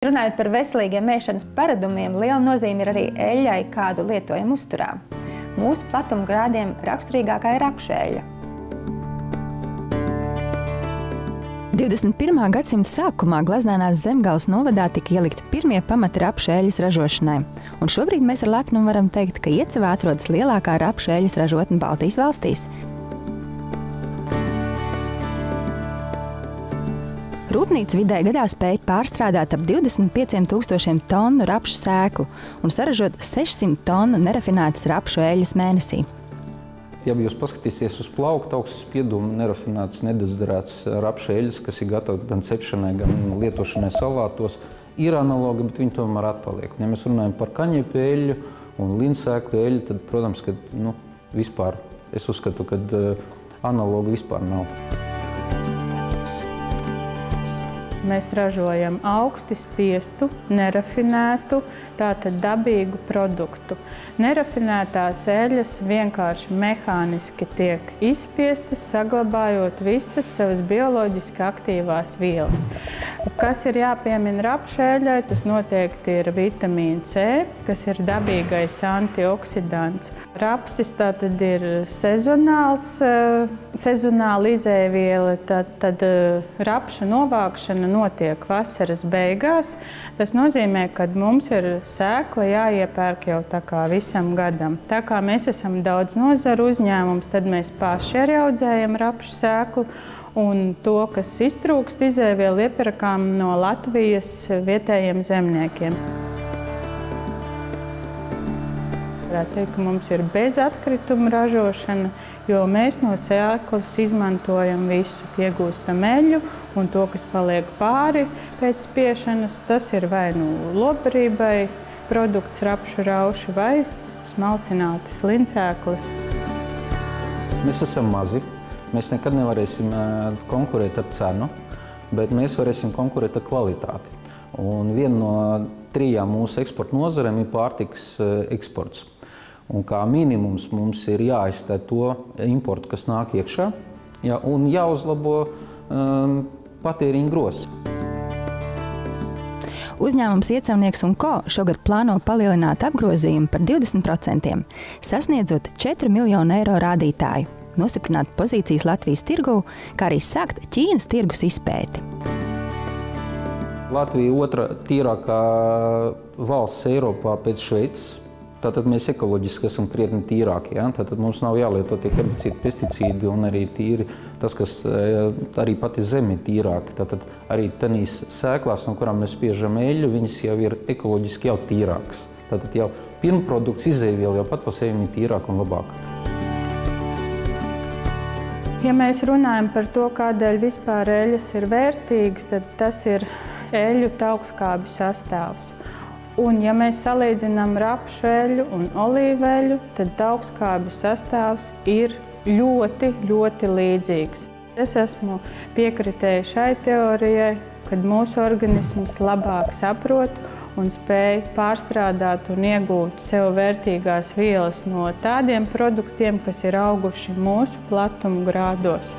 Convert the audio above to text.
Runājot par veselīgiem ēšanas paradumiem, liela nozīme ir arī eļļai, kādu lietojam uzturā. Mūsu platumgrādiem raksturīgākā ir rapšeļļa. 21. gadsimta sākumā Gleznēnās Zemgales novadā tika ielikti pirmie pamati rapšeļļas ražošanai. Un šobrīd mēs ar lepnumu varam teikt, ka Iecevā atrodas lielākā rapšeļļas ražotne Baltijas valstīs. Rūpnīca vidēji gadā spēja pārstrādāt ap 25,000 tonu rapšu sēklu un saražot 600 tonu nerafinētas rapšu eļļas mēnesī. Ja jūs paskatīsies uz plaukta augstas spieduma nerafinētas, nedezodorētas rapšu eļļas, kas ir gatavi gan cepšanai, gan lietošanai salātos, ir analogi, bet viņi tomēr atpaliek. Ja mēs runājam par kaņepju eļļu un linsēkļu eļļu, tad, protams, ka vispār es uzskatu, ka analogi vispār nav. Mēs ražojam augsti spiestu, nerafinētu, tātad dabīgu produktu. Nerafinētās eļļas vienkārši mehāniski tiek izspiestas, saglabājot visas savas bioloģiski aktīvās vielas. Kas ir jāpiemina rapšeļļai, tas noteikti ir vitamīna C, kas ir dabīgais antioksidants. Rapsis tātad ir sezonāla izēviela, tad rapša novākšana notiek vasaras beigās. Tas nozīmē, ka mums ir sēkla jāiepērk jau tā kā visam gadam. Tā kā mēs esam daudz nozaru uzņēmums, tad mēs paši arī audzējam rapšu sēklu. Un to, kas iztrūkst, izēvielu iepirkām no Latvijas vietējiem zemniekiem. Varētu teikt, ka mums ir bezatkrituma ražošana, jo mēs no sēklas izmantojam visu, iegūstam eļļu, un to, kas paliek pāri pēc spiešanas, tas ir vai nu lopbarībai produkts rapšu rauši vai smalcinātas linsēklas. Mēs esam mazi. Mēs nekad nevarēsim konkurēt ar cenu, bet mēs varēsim konkurēt ar kvalitāti. Un viena no 3 mūsu eksporta nozarēm ir pārtikas eksports. Un kā minimums mums ir jāaizstāj to importu, kas nāk iekšā, un jāuzlabo patēriņa grozs. Uzņēmums Iecevnieks & Ko šogad plāno palielināt apgrozījumu par 20%, sasniedzot 4 miljonu eiro rādītāju, nostiprināt pozīcijas Latvijas tirgū, kā arī sākt Ķīnas tirgus izpēti. Latvija otra tīrākā valsts Eiropā pēc Šveices. Tātad mēs ekoloģiski esam krietni tīrāki. Ja? Tātad mums nav jālieto tie herbicīdi, pesticīdi un arī tīri tas, kas arī pati zeme ir tīrāka. Tātad arī tenīs sēklās, no kurām mēs spiežam eļļu, viņas jau ir ekoloģiski jau tīrākas. Tātad jau pirmprodukts izēviela jau pat pa sevi ir tīrāka un labāka. Ja mēs runājam par to, kādēļ vispār eļļas ir vērtīgas, tad tas ir eļļu taukskābju sastāvs. Un, ja mēs salīdzinām rapšu eļļu un olīveļu, tad taukskābju sastāvs ir ļoti, ļoti līdzīgs. Es esmu piekritēju šai teorijai, kad mūsu organisms labāk saprot un spēj pārstrādāt un iegūt sev vērtīgās vielas no tādiem produktiem, kas ir auguši mūsu platumgrādos.